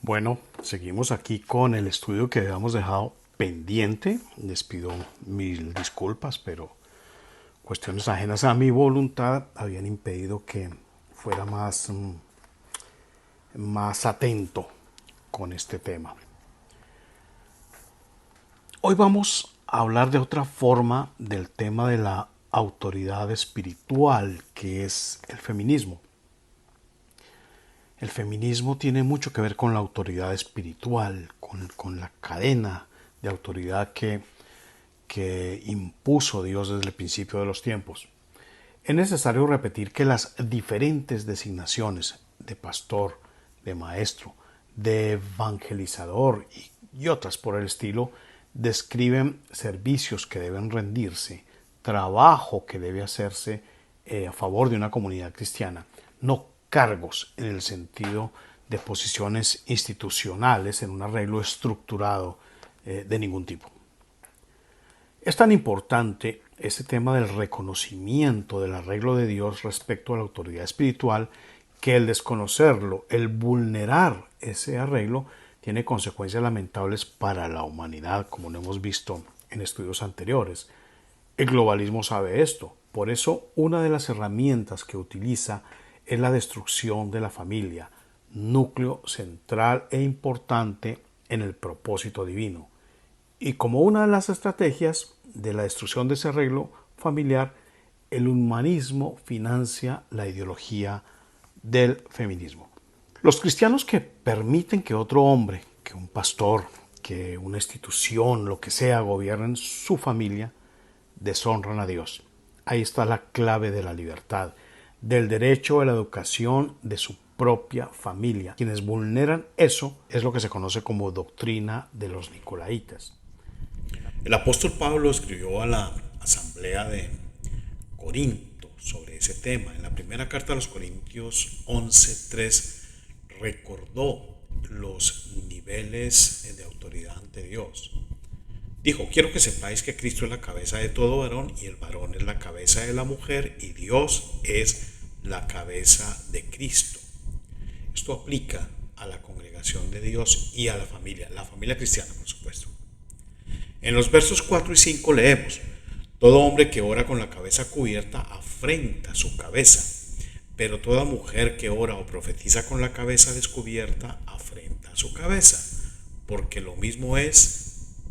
Bueno, seguimos aquí con el estudio que habíamos dejado pendiente. Les pido mil disculpas, pero cuestiones ajenas a mi voluntad habían impedido que fuera más atento con este tema. Hoy vamos a hablar de otra forma del tema de la autoridad espiritual, que es el feminismo. El feminismo tiene mucho que ver con la autoridad espiritual, con la cadena de autoridad que impuso Dios desde el principio de los tiempos. Es necesario repetir que las diferentes designaciones de pastor, de maestro, de evangelizador y otras por el estilo describen servicios que deben rendirse, trabajo que debe hacerse a favor de una comunidad cristiana, no cargos en el sentido de posiciones institucionales en un arreglo estructurado de ningún tipo. Es tan importante este tema del reconocimiento del arreglo de Dios respecto a la autoridad espiritual que el desconocerlo, el vulnerar ese arreglo, tiene consecuencias lamentables para la humanidad, como lo hemos visto en estudios anteriores. El globalismo sabe esto. Por eso, una de las herramientas que utiliza es la destrucción de la familia, núcleo central e importante en el propósito divino. Y como una de las estrategias de la destrucción de ese arreglo familiar, el humanismo financia la ideología del feminismo. Los cristianos que permiten que otro hombre, que un pastor, que una institución, lo que sea, gobiernen su familia, deshonran a Dios. Ahí está la clave de la libertad, del derecho a la educación de su propia familia. Quienes vulneran eso es lo que se conoce como doctrina de los nicolaitas. El apóstol Pablo escribió a la asamblea de Corinto sobre ese tema. En la primera carta a los Corintios 11:3 recordó los niveles de autoridad ante Dios. Dijo, quiero que sepáis que Cristo es la cabeza de todo varón y el varón es la cabeza de la mujer y Dios es la cabeza de Cristo. Esto aplica a la congregación de Dios y a la familia cristiana, por supuesto. En los versos 4 y 5 leemos, todo hombre que ora con la cabeza cubierta afrenta su cabeza, pero toda mujer que ora o profetiza con la cabeza descubierta afrenta su cabeza, porque lo mismo es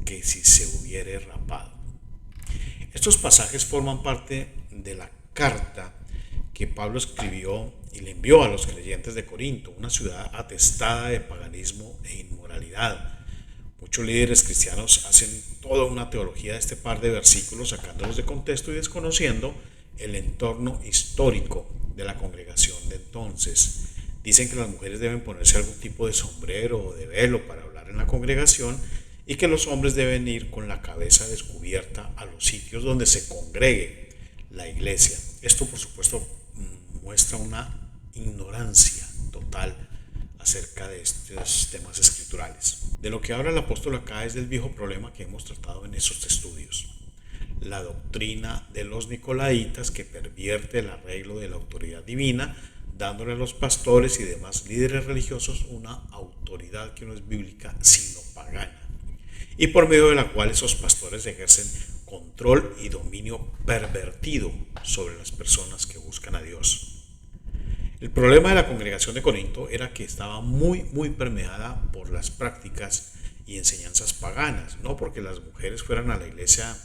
que si se hubiere rapado. Estos pasajes forman parte de la carta que Pablo escribió y le envió a los creyentes de Corinto, una ciudad atestada de paganismo e inmoralidad. Muchos líderes cristianos hacen toda una teología de este par de versículos, sacándolos de contexto y desconociendo el entorno histórico de la congregación de entonces. Dicen que las mujeres deben ponerse algún tipo de sombrero o de velo para hablar en la congregación y que los hombres deben ir con la cabeza descubierta a los sitios donde se congregue la iglesia. Esto, por supuesto, muestra una ignorancia total acerca de estos temas escriturales. De lo que habla el apóstol acá es del viejo problema que hemos tratado en esos estudios. La doctrina de los nicolaitas que pervierte el arreglo de la autoridad divina, dándole a los pastores y demás líderes religiosos una autoridad que no es bíblica sino pagana, y por medio de la cual esos pastores ejercen control y dominio pervertido sobre las personas que buscan a Dios. El problema de la congregación de Corinto era que estaba muy permeada por las prácticas y enseñanzas paganas, no porque las mujeres fueran a la iglesia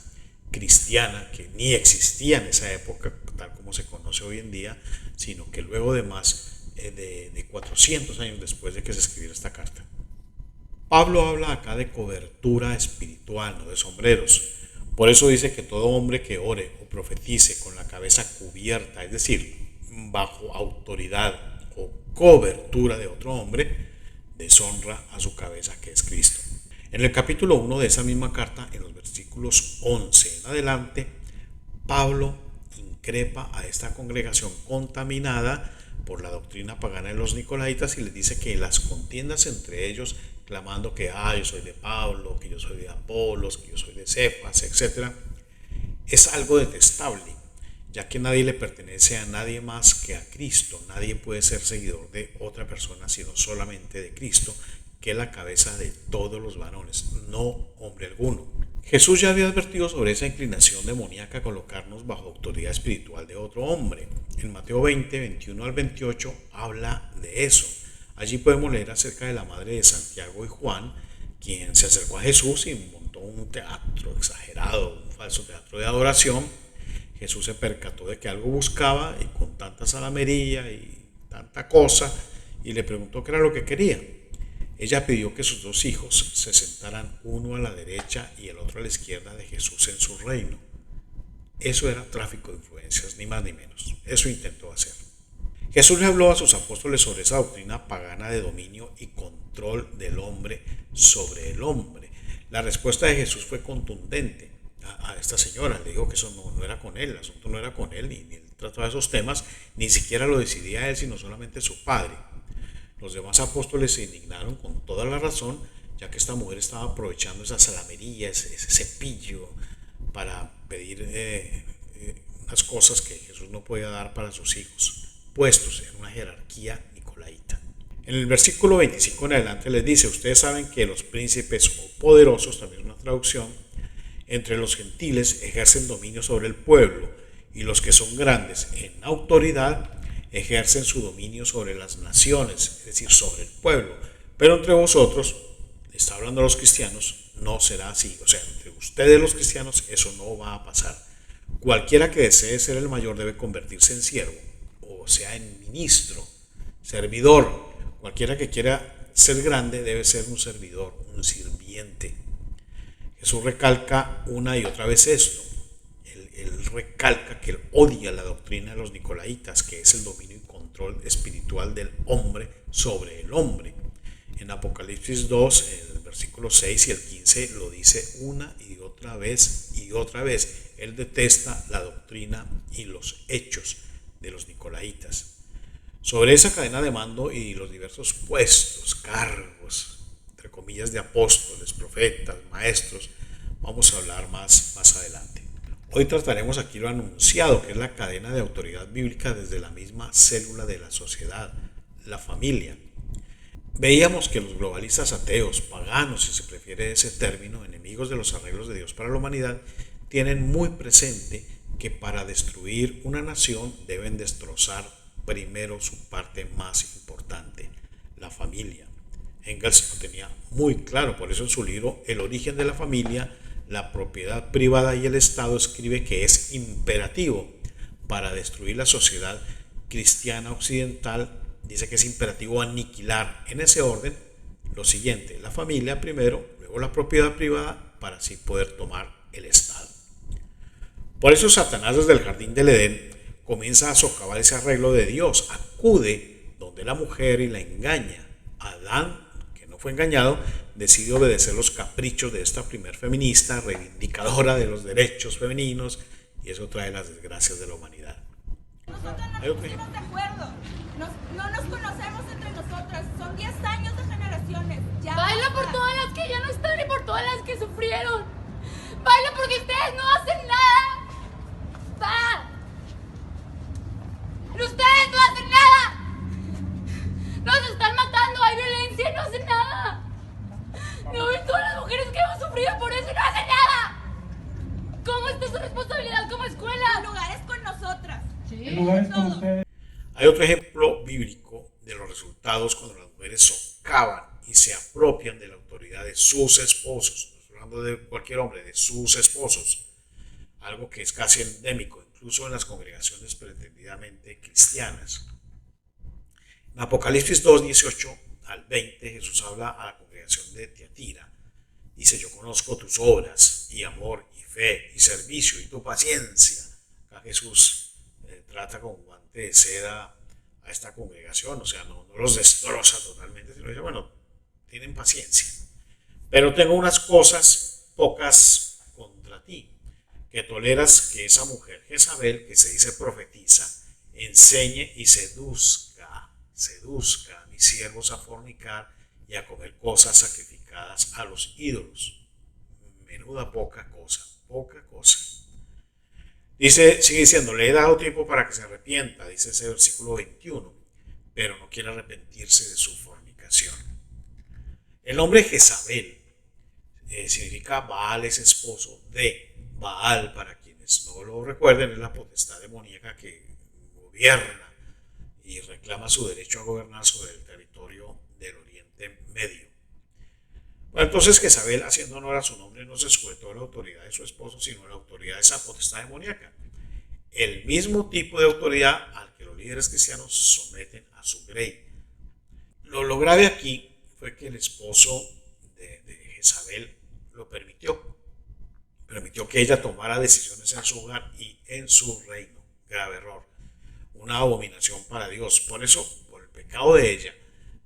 cristiana, que ni existía en esa época, tal como se conoce hoy en día, sino que luego de más de 400 años después de que se escribiera esta carta. Pablo habla acá de cobertura espiritual, no de sombreros. Por eso dice que todo hombre que ore o profetice con la cabeza cubierta, es decir, bajo autoridad o cobertura de otro hombre, deshonra a su cabeza que es Cristo. En el capítulo 1 de esa misma carta, en los versículos 11 en adelante, Pablo increpa a esta congregación contaminada por la doctrina pagana de los nicolaitas y les dice que las contiendas entre ellos, clamando que yo soy de Pablo, que yo soy de Apolos, que yo soy de Cefas, etc., es algo detestable, ya que nadie le pertenece a nadie más que a Cristo. Nadie puede ser seguidor de otra persona sino solamente de Cristo, que es la cabeza de todos los varones, no hombre alguno. Jesús ya había advertido sobre esa inclinación demoníaca a colocarnos bajo autoridad espiritual de otro hombre. En Mateo 20, 21 al 28 habla de eso. Allí podemos leer acerca de la madre de Santiago y Juan, quien se acercó a Jesús y montó un teatro exagerado, un falso teatro de adoración. Jesús se percató de que algo buscaba y con tanta salamería y tanta cosa, y le preguntó qué era lo que quería. Ella pidió que sus dos hijos se sentaran uno a la derecha y el otro a la izquierda de Jesús en su reino. Eso era tráfico de influencias, ni más ni menos. Eso intentó hacer. Jesús le habló a sus apóstoles sobre esa doctrina pagana de dominio y control del hombre sobre el hombre. La respuesta de Jesús fue contundente a esta señora. Le dijo que eso no era con él, el asunto no era con él, ni él trataba esos temas, ni siquiera lo decidía él, sino solamente su padre. Los demás apóstoles se indignaron con toda la razón, ya que esta mujer estaba aprovechando esa salamería, ese cepillo, para pedir unas cosas que Jesús no podía dar para sus hijos, puestos en una jerarquía nicolaíta. En el versículo 25 en adelante les dice: ustedes saben que los príncipes o poderosos, también es una traducción, entre los gentiles ejercen dominio sobre el pueblo, y los que son grandes en autoridad ejercen su dominio sobre las naciones, es decir, sobre el pueblo. Pero entre vosotros, está hablando a los cristianos, no será así. O sea, entre ustedes los cristianos eso no va a pasar. Cualquiera que desee ser el mayor debe convertirse en siervo, o sea, en ministro, servidor. Cualquiera que quiera ser grande debe ser un servidor, un sirviente. Jesús recalca una y otra vez esto. Él recalca que él odia la doctrina de los nicolaitas, que es el dominio y control espiritual del hombre sobre el hombre. En Apocalipsis 2, el versículo 6 y el 15 lo dice una y otra vez y otra vez. Él detesta la doctrina y los hechos de los nicolaitas. Sobre esa cadena de mando y los diversos puestos, cargos, entre comillas, de apóstoles, profetas, maestros, vamos a hablar más adelante. Hoy trataremos aquí lo anunciado, que es la cadena de autoridad bíblica desde la misma célula de la sociedad, la familia. Veíamos que los globalistas ateos, paganos, si se prefiere ese término, enemigos de los arreglos de Dios para la humanidad, tienen muy presente que para destruir una nación deben destrozar primero su parte más importante, la familia. Engels lo tenía muy claro, por eso en su libro El origen de la familia, la propiedad privada y el Estado, escribe que es imperativo para destruir la sociedad cristiana occidental. Dice que es imperativo aniquilar en ese orden lo siguiente: la familia primero, luego la propiedad privada, para así poder tomar el Estado. Por eso Satanás, desde el jardín del Edén, comienza a socavar ese arreglo de Dios, acude donde la mujer y la engaña. Adán, que no fue engañado, decide obedecer los caprichos de esta primer feminista, reivindicadora de los derechos femeninos, y eso trae las desgracias de la humanidad. Nosotros no nos pusimos de acuerdo, no nos conocemos entre nosotras, son 10 años de generaciones. Ya baila por todas las que ya no están y por todas las que sufrieron. Baila porque ustedes no hacen nada. Va. Ustedes no hacen nada. Nos están matando, hay violencia y no hacen nada. No ven todas las mujeres que hemos sufrido por eso y no hacen nada. ¿Cómo está su responsabilidad como escuela? El lugar es con nosotras. Sí. El lugar es con ustedes. Hay otro ejemplo bíblico de los resultados cuando las mujeres socavan y se apropian de la autoridad de sus esposos. No estoy hablando de cualquier hombre, de sus esposos. Algo que es casi endémico, incluso en las congregaciones pretendidamente cristianas. En Apocalipsis 2, 18 al 20, Jesús habla a la congregación de Tiatira. Dice: yo conozco tus obras y amor y fe y servicio y tu paciencia. Acá Jesús trata con guante de seda a esta congregación, o sea, no los destroza totalmente, sino dice: bueno, tienen paciencia, pero tengo unas cosas pocas contra ti, que toleras que esa mujer Jezabel, que se dice profetiza, enseñe y seduzca a mis siervos a fornicar y a comer cosas sacrificadas a los ídolos. Menuda poca cosa. Dice, sigue diciendo: le he dado tiempo para que se arrepienta, dice ese versículo 21, pero no quiere arrepentirse de su fornicación. El nombre Jezabel significa Baal es esposo de. Baal, para quienes no lo recuerden, es la potestad demoníaca que gobierna y reclama su derecho a gobernar sobre el territorio del Oriente Medio. Bueno, entonces Jezabel, haciendo honor a su nombre, no se sujetó a la autoridad de su esposo, sino a la autoridad de esa potestad demoníaca. El mismo tipo de autoridad al que los líderes cristianos someten a su grey. Lo grave aquí fue que el esposo de Jezabel lo permitió. Permitió que ella tomara decisiones en su hogar y en su reino. Grave error. Una abominación para Dios. Por eso, por el pecado de ella,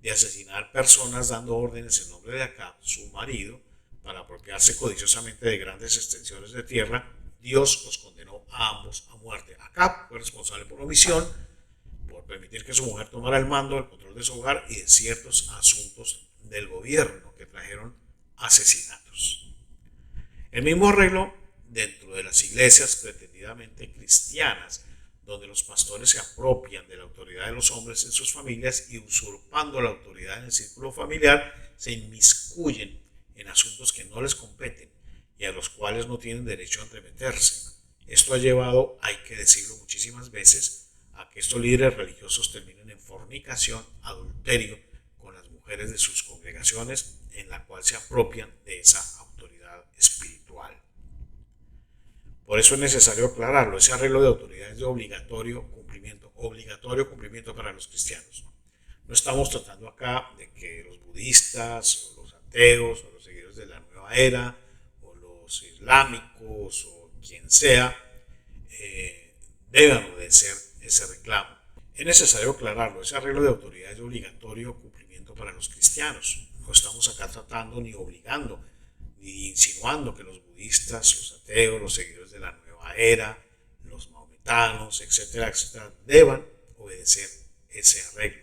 de asesinar personas dando órdenes en nombre de Acab, su marido, para apropiarse codiciosamente de grandes extensiones de tierra, Dios los condenó a ambos a muerte. Acab fue responsable por omisión, por permitir que su mujer tomara el mando, el control de su hogar y de ciertos asuntos del gobierno que trajeron asesinatos. El mismo arreglo dentro de las iglesias pretendidamente cristianas, donde los pastores se apropian de la autoridad de los hombres en sus familias y usurpando la autoridad en el círculo familiar, se inmiscuyen en asuntos que no les competen y a los cuales no tienen derecho a entremeterse. Esto ha llevado, hay que decirlo muchísimas veces, a que estos líderes religiosos terminen en fornicación, adulterio con las mujeres de sus congregaciones, en la cual se apropian de esa autoridad espiritual. Por eso es necesario aclararlo. Ese arreglo de autoridad es de obligatorio cumplimiento para los cristianos. No estamos tratando acá de que los budistas, o los ateos, o los seguidores de la nueva era, o los islámicos, o quien sea, deban obedecer ese reclamo. Es necesario aclararlo. Ese arreglo de autoridad es de obligatorio cumplimiento para los cristianos. No estamos acá tratando ni obligando, ni insinuando que los budistas, los ateos, los seguidores de la nueva era, los maometanos, etcétera, etcétera, deban obedecer ese arreglo.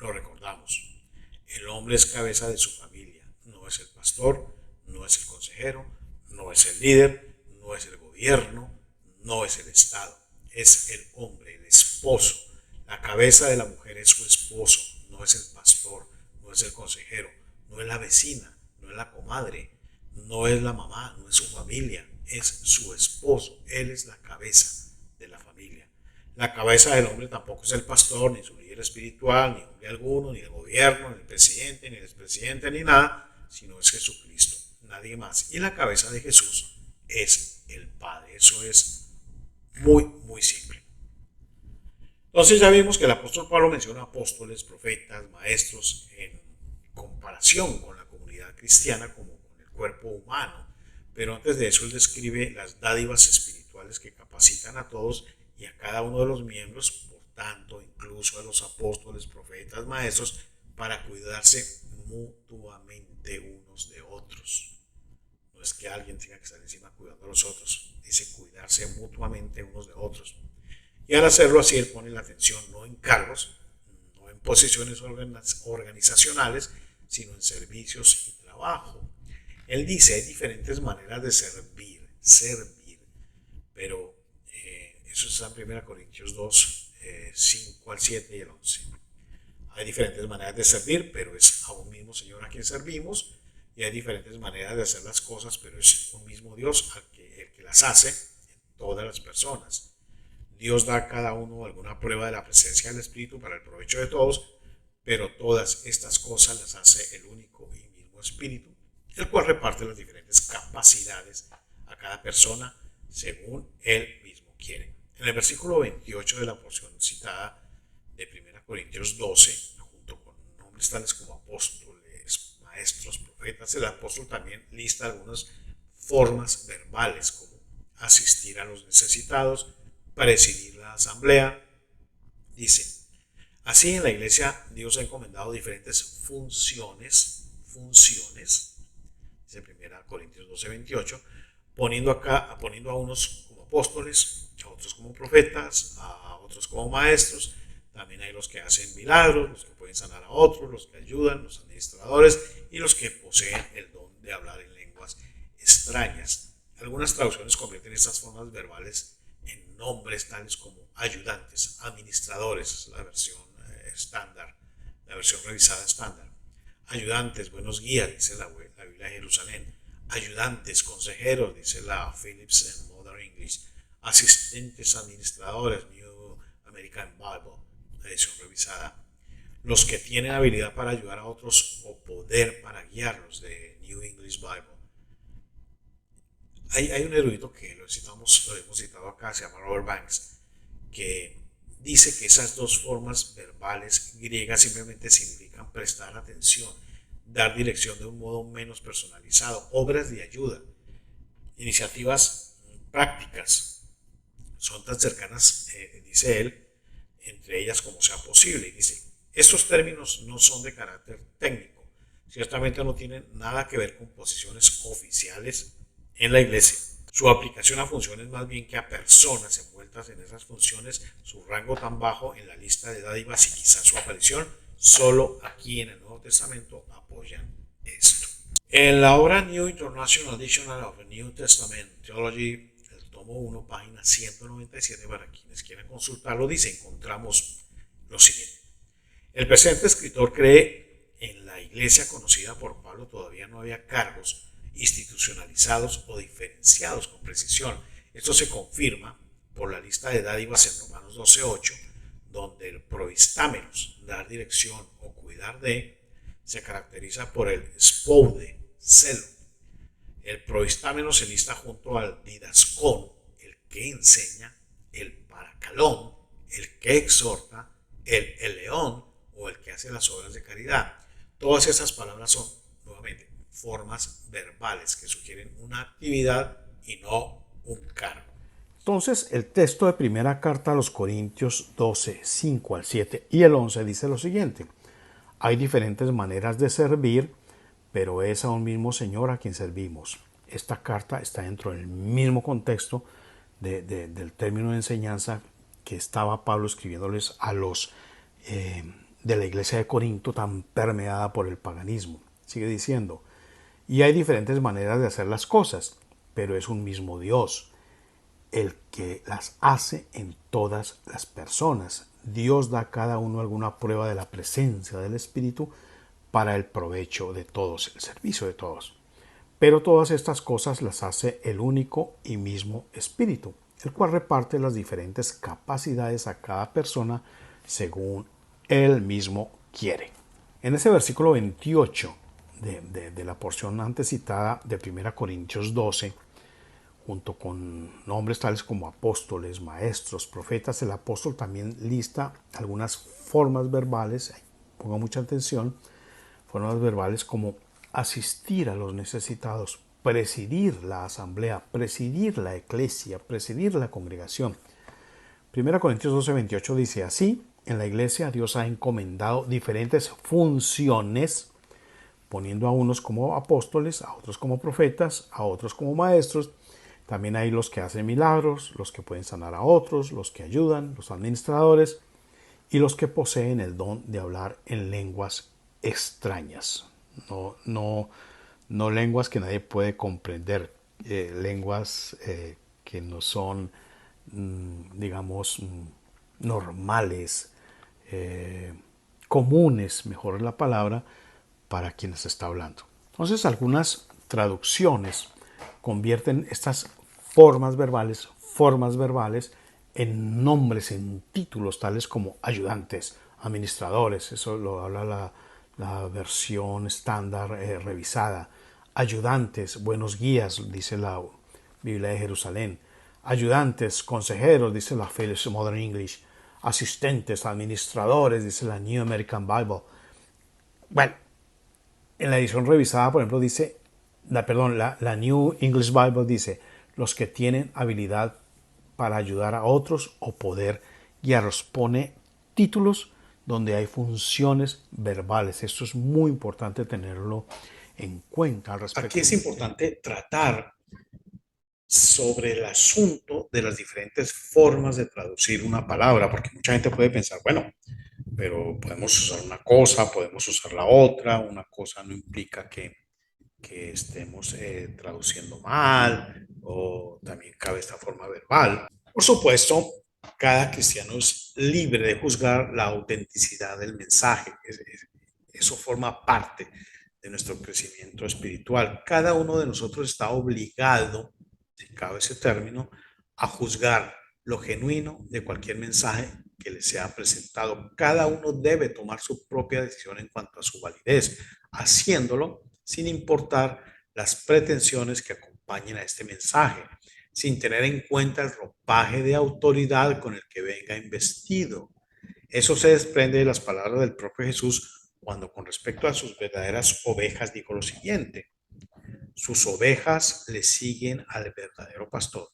Lo recordamos. El hombre es cabeza de su familia, no es el pastor, no es el consejero, no es el líder, no es el gobierno, no es el Estado, es el hombre, el esposo. La cabeza de la mujer es su esposo, no es el pastor, no es el consejero, no es la vecina, no es la comadre, no es la mamá, no es su familia, es su esposo. Él es la cabeza de la familia. La cabeza del hombre tampoco es el pastor, ni su líder espiritual, ni hombre alguno, ni el gobierno, ni el presidente, ni el expresidente, ni nada, sino es Jesucristo, nadie más. Y la cabeza de Jesús es el Padre. Eso es muy, muy simple. Entonces ya vimos que el apóstol Pablo menciona apóstoles, profetas, maestros en comparación con la comunidad cristiana como con el cuerpo humano. Pero antes de eso él describe las dádivas espirituales que capacitan a todos y a cada uno de los miembros, por tanto, incluso a los apóstoles, profetas, maestros, para cuidarse mutuamente unos de otros. No es que alguien tenga que estar encima cuidando a los otros, dice cuidarse mutuamente unos de otros. Y al hacerlo así, él pone la atención no en cargos, no en posiciones organizacionales, sino en servicios y trabajo. Él dice, hay diferentes maneras de servir, pero eso está en 1 Corintios 2, 5 al 7 y el 11. Hay diferentes maneras de servir, pero es a un mismo Señor a quien servimos, y hay diferentes maneras de hacer las cosas, pero es un mismo Dios el que las hace en todas las personas. Dios da a cada uno alguna prueba de la presencia del Espíritu para el provecho de todos, pero todas estas cosas las hace el único y mismo Espíritu, el cual reparte las diferentes capacidades a cada persona según Él mismo quiere. En el versículo 28 de la porción citada de 1 Corintios 12, junto con nombres tales como apóstoles, maestros, profetas, el apóstol también lista algunas formas verbales como asistir a los necesitados, presidir la asamblea. Dice, así en la iglesia Dios ha encomendado diferentes funciones, dice 1 Corintios 12, 28, poniendo a unos como apóstoles, a otros como profetas, a otros como maestros. También hay los que hacen milagros, los que pueden sanar a otros, los que ayudan, los administradores y los que poseen el don de hablar en lenguas extrañas. Algunas traducciones convierten estas formas verbales en nombres tales como ayudantes, administradores, la versión estándar, la versión revisada estándar. Ayudantes, buenos guías, dice la Biblia de Jerusalén. Ayudantes, consejeros, dice la Phillips en Modern English. Asistentes, administradores, New American Bible, la edición revisada. Los que tienen habilidad para ayudar a otros o poder para guiarlos, de New English Bible. Hay un erudito que lo hemos citado acá, se llama Robert Banks, que dice que esas dos formas verbales griegas simplemente significan prestar atención, dar dirección de un modo menos personalizado, obras de ayuda, iniciativas prácticas. Son tan cercanas, dice él, entre ellas como sea posible. Y dice, estos términos no son de carácter técnico, ciertamente no tienen nada que ver con posiciones oficiales en la iglesia. Su aplicación a funciones más bien que a personas envueltas en esas funciones, su rango tan bajo en la lista de dádivas y quizás su aparición solo aquí en el Nuevo Testamento apoyan esto. En la obra New International Dictionary of the New Testament Theology, el tomo 1, página 197, para quienes quieran consultarlo, dice, encontramos lo siguiente. El presente escritor cree en la iglesia conocida por Pablo todavía no había cargos institucionalizados o diferenciados con precisión. Esto se confirma por la lista de dádivas en Romanos 12:8, donde el provistámenos, dar dirección o cuidar de, se caracteriza por el spoude, celo. El provistámenos se lista junto al didascón, el que enseña, el paracalón, el que exhorta, el eleón o el que hace las obras de caridad. Todas esas palabras son, nuevamente, formas verbales que sugieren una actividad y no un cargo. Entonces, el texto de primera carta a los Corintios 12, 5 al 7 y el 11 dice lo siguiente. Hay diferentes maneras de servir, pero es a un mismo Señor a quien servimos. Esta carta está dentro del mismo contexto del término de enseñanza que estaba Pablo escribiéndoles a los de la iglesia de Corinto, tan permeada por el paganismo. Sigue diciendo, y hay diferentes maneras de hacer las cosas, pero es un mismo Dios el que las hace en todas las personas. Dios da a cada uno alguna prueba de la presencia del Espíritu para el provecho de todos, el servicio de todos. Pero todas estas cosas las hace el único y mismo Espíritu, el cual reparte las diferentes capacidades a cada persona según Él mismo quiere. En ese versículo 28 de la porción antes citada de 1 Corintios 12, junto con nombres tales como apóstoles, maestros, profetas, el apóstol también lista algunas formas verbales, ponga mucha atención, formas verbales como asistir a los necesitados, presidir la asamblea, presidir la eclesia, presidir la congregación. 1 Corintios 12, 28 dice así, en la iglesia Dios ha encomendado diferentes funciones, poniendo a unos como apóstoles, a otros como profetas, a otros como maestros. También hay los que hacen milagros, los que pueden sanar a otros, los que ayudan, los administradores y los que poseen el don de hablar en lenguas extrañas. No lenguas que nadie puede comprender, lenguas que no son, digamos, normales, comunes, mejor es la palabra, para quienes está hablando. Entonces, algunas traducciones convierten estas formas verbales en nombres, en títulos tales como ayudantes, administradores, eso lo habla la versión estándar revisada, ayudantes, buenos guías, dice la Biblia de Jerusalén, ayudantes, consejeros, dice la Phillips Modern English, asistentes, administradores, dice la New American Bible. Bueno, en la edición revisada, por ejemplo, dice, la New English Bible dice, los que tienen habilidad para ayudar a otros o poder guiarlos. Pone títulos donde hay funciones verbales. Esto es muy importante tenerlo en cuenta al respecto. Aquí es importante tratar sobre el asunto de las diferentes formas de traducir una palabra, porque mucha gente puede pensar, bueno, pero podemos usar una cosa, podemos usar la otra, una cosa no implica que estemos traduciendo mal, o también cabe esta forma verbal. Por supuesto, cada cristiano es libre de juzgar la autenticidad del mensaje. Eso forma parte de nuestro crecimiento espiritual. Cada uno de nosotros está obligado, si cabe ese término, a juzgar lo genuino de cualquier mensaje que le sea presentado. Cada uno debe tomar su propia decisión en cuanto a su validez, haciéndolo sin importar las pretensiones que acompañen a este mensaje, sin tener en cuenta el ropaje de autoridad con el que venga investido. Eso se desprende de las palabras del propio Jesús cuando con respecto a sus verdaderas ovejas dijo lo siguiente: sus ovejas le siguen al verdadero pastor,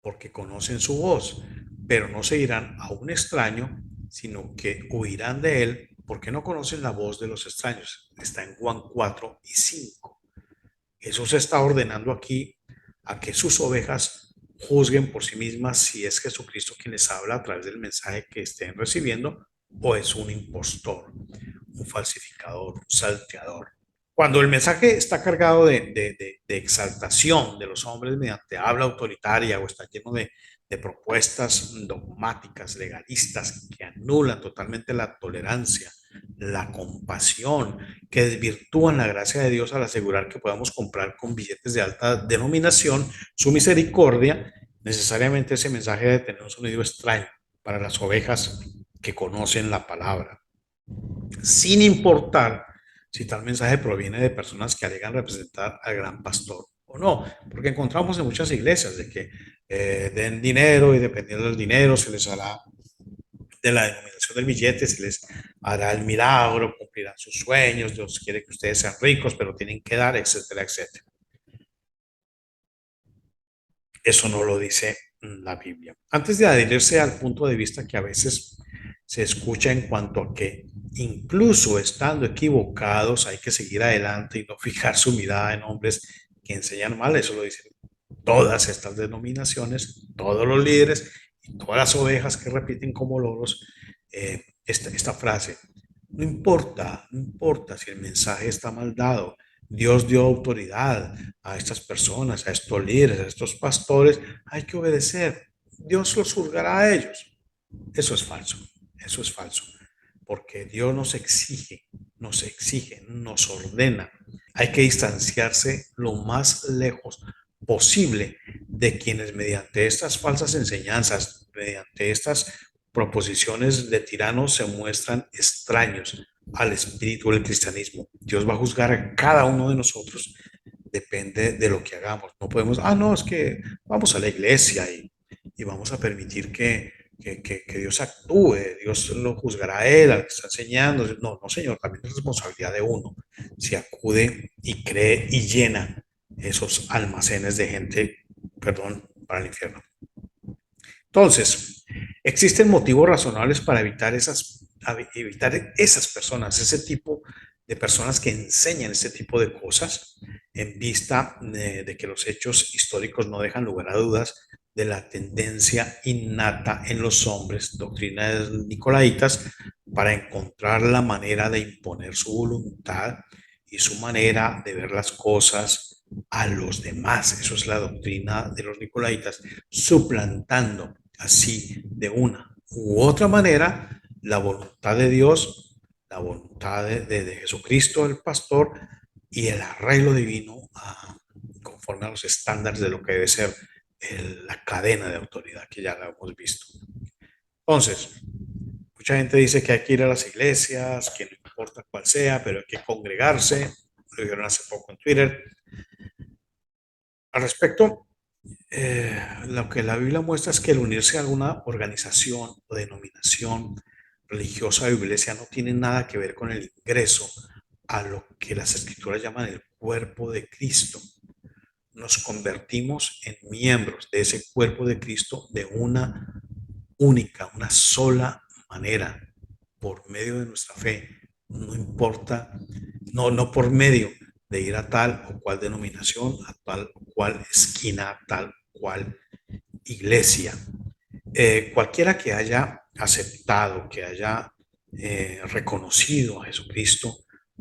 porque conocen su voz, pero no seguirán a un extraño, sino que huirán de él, porque no conocen la voz de los extraños. Está en Juan 4 y 5. Jesús está ordenando aquí a que sus ovejas juzguen por sí mismas si es Jesucristo quien les habla a través del mensaje que estén recibiendo o es un impostor, un falsificador, un salteador. Cuando el mensaje está cargado de exaltación de los hombres mediante habla autoritaria o está lleno de propuestas dogmáticas, legalistas, que anulan totalmente la tolerancia, la compasión, que desvirtúan la gracia de Dios al asegurar que podamos comprar con billetes de alta denominación su misericordia, necesariamente ese mensaje debe tener un sonido extraño para las ovejas que conocen la palabra, sin importar si tal mensaje proviene de personas que alegan representar al gran pastor o no, porque encontramos en muchas iglesias de que den dinero y dependiendo del dinero se les hará, de la denominación del billete, se les hará el milagro, cumplirán sus sueños, Dios quiere que ustedes sean ricos, pero tienen que dar, etcétera, etcétera. Eso no lo dice la Biblia. Antes de adherirse al punto de vista que a veces se escucha en cuanto a que incluso estando equivocados hay que seguir adelante y no fijar su mirada en hombres que enseñan mal, eso lo dicen todas estas denominaciones, todos los líderes y todas las ovejas que repiten como loros esta frase. No importa si el mensaje está mal dado. Dios dio autoridad a estas personas, a estos líderes, a estos pastores. Hay que obedecer. Dios los juzgará a ellos. Eso es falso. Eso es falso. Porque Dios nos ordena. Hay que distanciarse lo más lejos posible de quienes mediante estas falsas enseñanzas, mediante estas proposiciones de tiranos se muestran extraños al espíritu del cristianismo. Dios va a juzgar a cada uno de nosotros, depende de lo que hagamos. No podemos, no, es que vamos a la iglesia y vamos a permitir que Dios actúe, Dios lo juzgará a él, al que está enseñando. No, no, Señor, también es responsabilidad de uno. Si acude y cree y llena esos almacenes de gente, perdón, para el infierno. Entonces, existen motivos razonables para evitar esas personas, ese tipo de personas que enseñan este tipo de cosas, en vista de que los hechos históricos no dejan lugar a dudas de la tendencia innata en los hombres, doctrinas nicolaitas, para encontrar la manera de imponer su voluntad y su manera de ver las cosas a los demás. Eso es la doctrina de los nicolaitas, suplantando así de una u otra manera la voluntad de Dios, la voluntad de Jesucristo, el pastor, y el arreglo divino conforme a los estándares de lo que debe ser la cadena de autoridad que ya la hemos visto. Entonces, mucha gente dice que hay que ir a las iglesias, que no importa cuál sea, pero hay que congregarse. Lo dijeron hace poco en Twitter. Al respecto, lo que la Biblia muestra es que el unirse a alguna organización o denominación religiosa o iglesia no tiene nada que ver con el ingreso a lo que las escrituras llaman el cuerpo de Cristo. Nos convertimos en miembros de ese cuerpo de Cristo de una única, una sola manera, por medio de nuestra fe. No importa, no por medio de ir a tal o cual denominación, a tal o cual esquina, a tal o cual iglesia. Cualquiera que haya aceptado, que haya reconocido a Jesucristo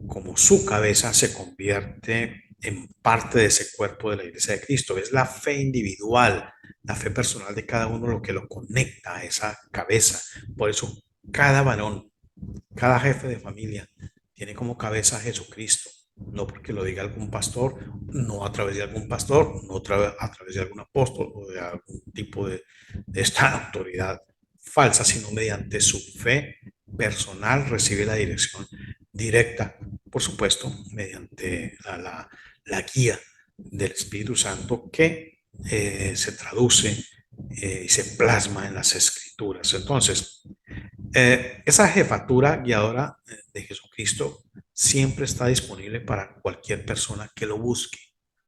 como su cabeza, se convierte en parte de ese cuerpo de la iglesia de Cristo. Es la fe individual, la fe personal de cada uno lo que lo conecta a esa cabeza. Por eso cada varón, cada jefe de familia tiene como cabeza a Jesucristo, no porque lo diga algún pastor, no a través de algún pastor, no a través de algún apóstol o de algún tipo de esta autoridad falsa, sino mediante su fe personal recibe la dirección directa, por supuesto, mediante la guía del Espíritu Santo que se traduce y se plasma en las Escrituras. Entonces, esa jefatura guiadora de Jesucristo siempre está disponible para cualquier persona que lo busque.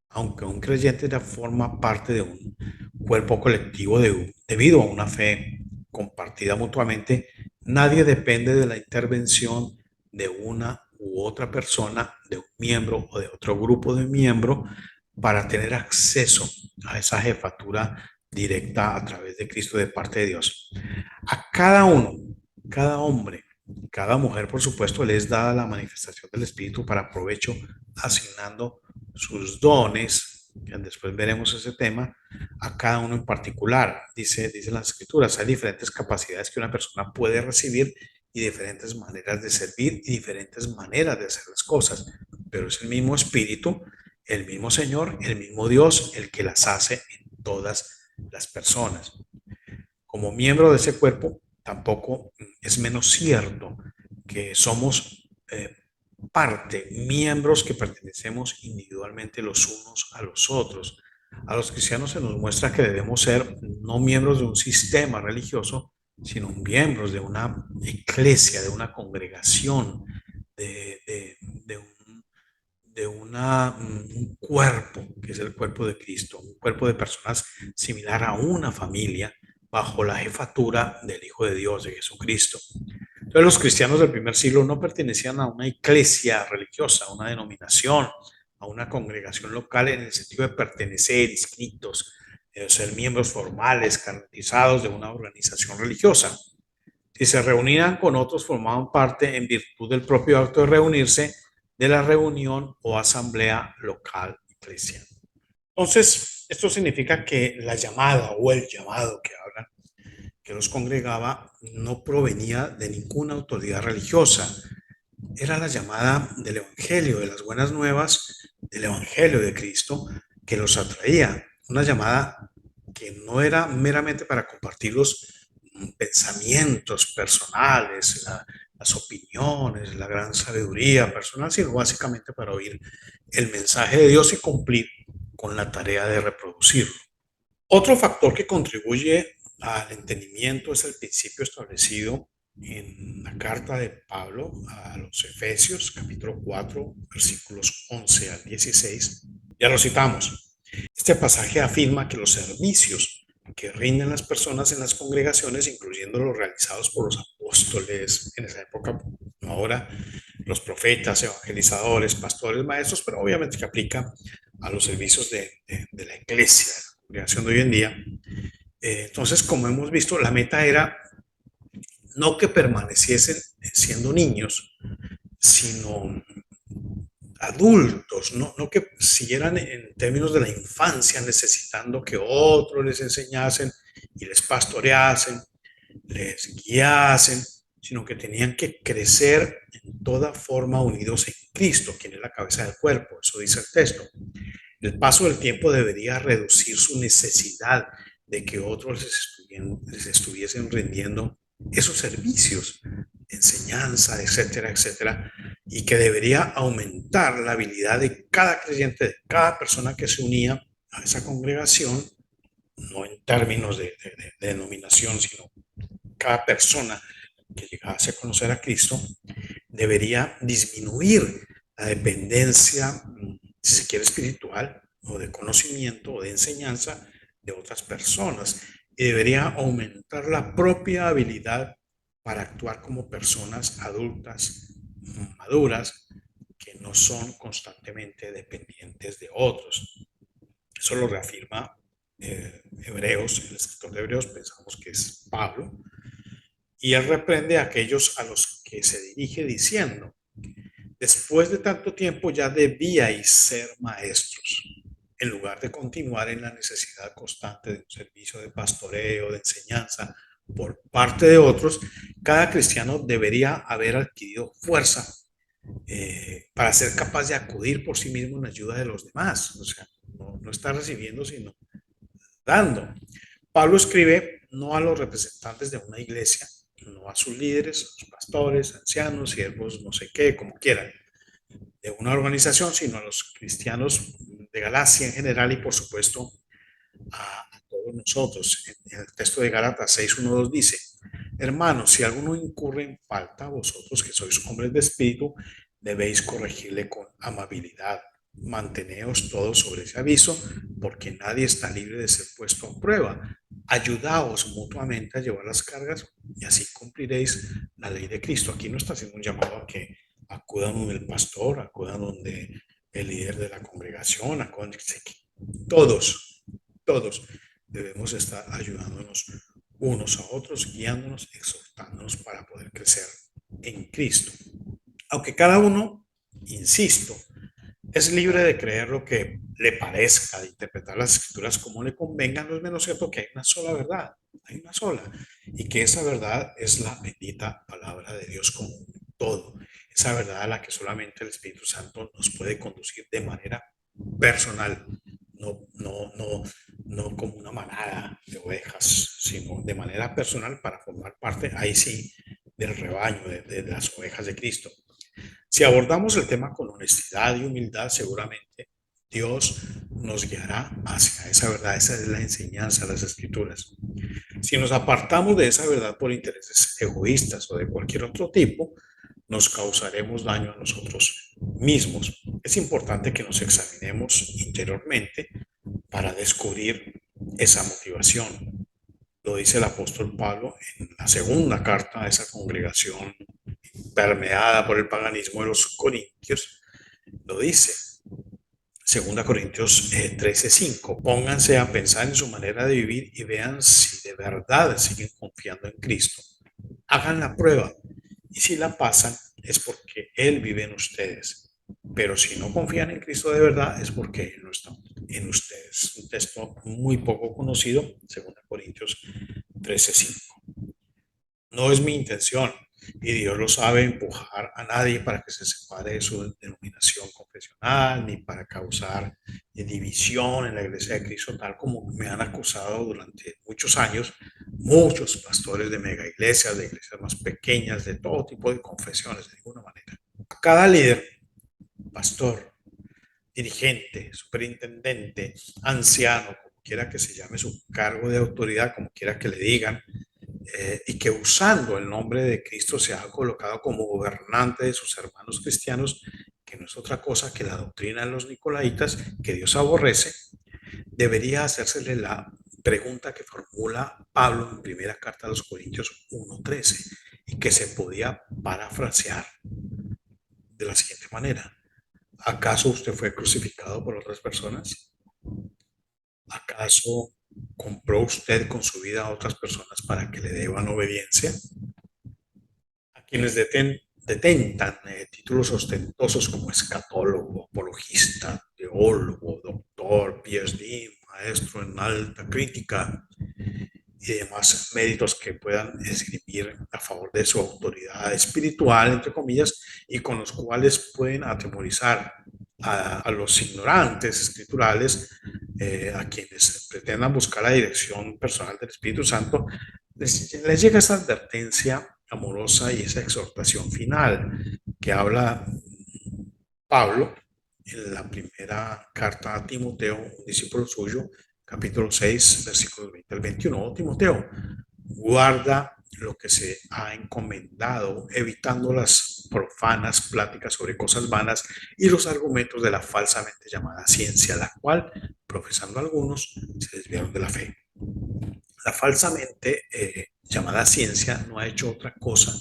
Aunque un creyente ya forma parte de un cuerpo colectivo debido a una fe compartida mutuamente, nadie depende de la intervención de una u otra persona, de un miembro o de otro grupo de miembros para tener acceso a esa jefatura directa a través de Cristo de parte de Dios. A cada uno, cada hombre, cada mujer, por supuesto, les es dada la manifestación del Espíritu para provecho, asignando sus dones, que después veremos ese tema, a cada uno en particular. Dice las Escrituras, hay diferentes capacidades que una persona puede recibir y diferentes maneras de servir y diferentes maneras de hacer las cosas, pero es el mismo Espíritu, el mismo Señor, el mismo Dios, el que las hace en todas las personas. Como miembro de ese cuerpo, tampoco es menos cierto que somos miembros que pertenecemos individualmente los unos a los otros. A los cristianos se nos muestra que debemos ser no miembros de un sistema religioso, sino miembros de una iglesia, de una congregación, un cuerpo, que es el cuerpo de Cristo, un cuerpo de personas similar a una familia bajo la jefatura del Hijo de Dios, de Jesucristo. Entonces los cristianos del primer siglo no pertenecían a una iglesia religiosa, a una denominación, a una congregación local en el sentido de pertenecer, inscritos, ser miembros formales, caracterizados de una organización religiosa. Si se reunían con otros, formaban parte en virtud del propio acto de reunirse de la reunión o asamblea local eclesial. Entonces, esto significa que la llamada o el llamado que hablan, que los congregaba, no provenía de ninguna autoridad religiosa. Era la llamada del Evangelio, de las buenas nuevas, del Evangelio de Cristo, que los atraía. Una llamada que no era meramente para compartir los pensamientos personales, las opiniones, la gran sabiduría personal, sino básicamente para oír el mensaje de Dios y cumplir con la tarea de reproducirlo. Otro factor que contribuye al entendimiento es el principio establecido en la carta de Pablo a los Efesios, capítulo 4, versículos 11 al 16. Ya lo citamos. Este pasaje afirma que los servicios que rinden las personas en las congregaciones, incluyendo los realizados por los apóstoles en esa época, ahora los profetas, evangelizadores, pastores, maestros, pero obviamente que aplica a los servicios de la iglesia, de la congregación de hoy en día. Entonces, como hemos visto, la meta era no que permaneciesen siendo niños, sino adultos, no que siguieran en términos de la infancia necesitando que otros les enseñasen y les pastoreasen, les guiasen, sino que tenían que crecer en toda forma unidos en Cristo, quien es la cabeza del cuerpo, eso dice el texto. El paso del tiempo debería reducir su necesidad de que otros les estuviesen rindiendo esos servicios, enseñanza, etcétera, etcétera, y que debería aumentar la habilidad de cada creyente, de cada persona que se unía a esa congregación, no en términos de denominación, sino cada persona que llegase a conocer a Cristo, debería disminuir la dependencia, si se quiere, espiritual o de conocimiento o de enseñanza de otras personas, y debería aumentar la propia habilidad para actuar como personas adultas, maduras, que no son constantemente dependientes de otros. Eso lo reafirma Hebreos, el escritor de Hebreos, pensamos que es Pablo, y él reprende a aquellos a los que se dirige diciendo: después de tanto tiempo ya debíais ser maestros, en lugar de continuar en la necesidad constante de un servicio de pastoreo, de enseñanza por parte de otros. Cada cristiano debería haber adquirido fuerza para ser capaz de acudir por sí mismo en ayuda de los demás. O sea, no está recibiendo, sino dando. Pablo escribe no a los representantes de una iglesia, no a sus líderes, a los pastores, ancianos, siervos, no sé qué, como quieran, de una organización, sino a los cristianos de Galacia en general y por supuesto a todos nosotros. En el texto de Gálatas 6:1-2 dice: hermanos, si alguno incurre en falta, vosotros que sois hombres de espíritu, debéis corregirle con amabilidad. Manteneos todos sobre ese aviso, porque nadie está libre de ser puesto a prueba. Ayudaos mutuamente a llevar las cargas y así cumpliréis la ley de Cristo. Aquí no está haciendo un llamado a que acudan donde el pastor, acudan donde el líder de la congregación, acudan todos, todos debemos estar ayudándonos unos a otros, guiándonos, exhortándonos para poder crecer en Cristo. Aunque cada uno, insisto, es libre de creer lo que le parezca, de interpretar las escrituras como le convenga, no es menos cierto que hay una sola verdad, hay una sola, y que esa verdad es la bendita palabra de Dios como un todo, esa verdad a la que solamente el Espíritu Santo nos puede conducir de manera personal, no como una manada de ovejas, sino de manera personal para formar parte, ahí sí, del rebaño, de las ovejas de Cristo. Si abordamos el tema con honestidad y humildad, seguramente Dios nos guiará hacia esa verdad. Esa es la enseñanza de las Escrituras. Si nos apartamos de esa verdad por intereses egoístas o de cualquier otro tipo, nos causaremos daño a nosotros mismos. Es importante que nos examinemos interiormente para descubrir esa motivación. Lo dice el apóstol Pablo en la segunda carta a esa congregación permeada por el paganismo de los corintios. Lo dice, 2 Corintios 13:5. Pónganse a pensar en su manera de vivir y vean si de verdad siguen confiando en Cristo. Hagan la prueba y si la pasan es porque Él vive en ustedes. Pero si no confían en Cristo de verdad es porque Él no está en ustedes. Un texto muy poco conocido, 2 Corintios 13:5. No es mi intención, y Dios lo sabe, empujar a nadie para que se separe de su denominación confesional, ni para causar división en la iglesia de Cristo, tal como me han acusado durante muchos años muchos pastores de mega iglesias, de iglesias más pequeñas, de todo tipo de confesiones, de ninguna manera. Cada líder, pastor, dirigente, superintendente, anciano, como quiera que se llame su cargo de autoridad, como quiera que le digan, y que usando el nombre de Cristo se ha colocado como gobernante de sus hermanos cristianos, que no es otra cosa que la doctrina de los nicolaitas, que Dios aborrece, debería hacérsele la pregunta que formula Pablo en primera carta a los Corintios 1:13 y que se podía parafrasear de la siguiente manera: ¿acaso usted fue crucificado por otras personas? ¿Acaso compró usted con su vida a otras personas para que le deban obediencia? A quienes detentan títulos ostentosos como escatólogo, apologista, teólogo, doctor, PhD, maestro en alta crítica y demás méritos que puedan escribir a favor de su autoridad espiritual, entre comillas, y con los cuales pueden atemorizar a los ignorantes escriturales, a quienes pretendan buscar la dirección personal del Espíritu Santo, les llega esa advertencia amorosa y esa exhortación final que habla Pablo en la primera carta a Timoteo, un discípulo suyo, capítulo 6, versículos 20 al 21. Oh, Timoteo, guarda lo que se ha encomendado, evitando las profanas pláticas sobre cosas vanas y los argumentos de la falsamente llamada ciencia, la cual, profesando algunos, se desviaron de la fe. La falsamente llamada ciencia no ha hecho otra cosa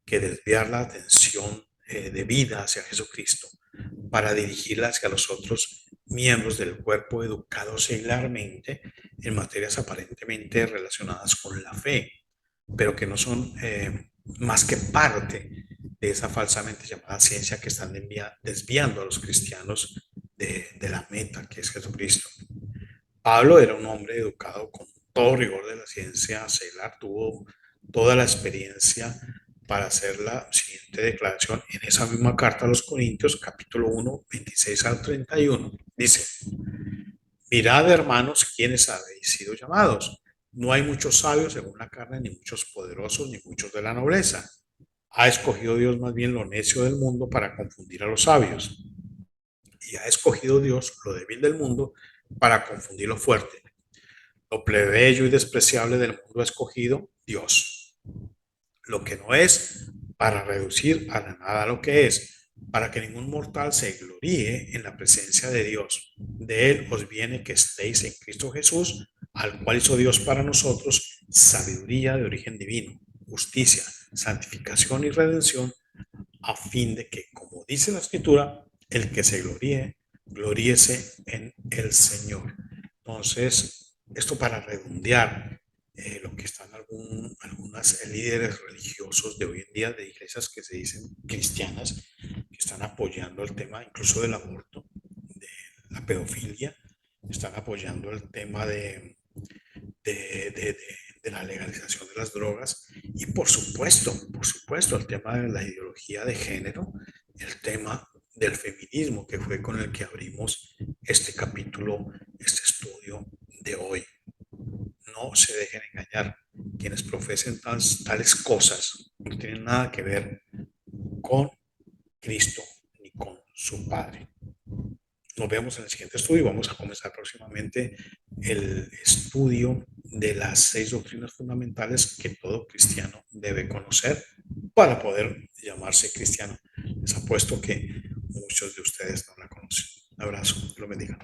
que desviar la atención de vida hacia Jesucristo para dirigirla hacia los otros miembros del cuerpo educados seglarmente en materias aparentemente relacionadas con la fe, pero que no son más que parte de esa falsamente llamada ciencia que están desviando a los cristianos de la meta que es Jesucristo. Pablo era un hombre educado con todo rigor de la ciencia seglar, tuvo toda la experiencia para hacer la siguiente siguiente declaración en esa misma carta a los Corintios, capítulo 1, 26 al 31. Dice: mirad, hermanos, quienes habéis sido llamados. No hay muchos sabios según la carne, ni muchos poderosos, ni muchos de la nobleza. Ha escogido Dios más bien lo necio del mundo para confundir a los sabios. Y ha escogido Dios lo débil del mundo para confundir lo fuerte. Lo plebeyo y despreciable del mundo ha escogido Dios. Lo que no es, para reducir a la nada lo que es, para que ningún mortal se gloríe en la presencia de Dios. De Él os viene que estéis en Cristo Jesús, al cual hizo Dios para nosotros sabiduría de origen divino, justicia, santificación y redención, a fin de que, como dice la Escritura, el que se gloríe, gloríese en el Señor. Entonces, esto para redondear lo que están algunas líderes religiosos de hoy en día, de iglesias que se dicen cristianas, que están apoyando el tema incluso del aborto, de la pedofilia, están apoyando el tema de la legalización de las drogas y por supuesto el tema de la ideología de género, el tema del feminismo, que fue con el que abrimos este capítulo, este estudio de hoy. No se dejen engañar. Quienes profesen tales cosas no tienen nada que ver con Cristo ni con su Padre. Nos vemos en el siguiente estudio. Vamos a comenzar próximamente el estudio de las 6 doctrinas fundamentales que todo cristiano debe conocer para poder llamarse cristiano. Les apuesto que muchos de ustedes no la conocen. Un abrazo, Dios los bendiga.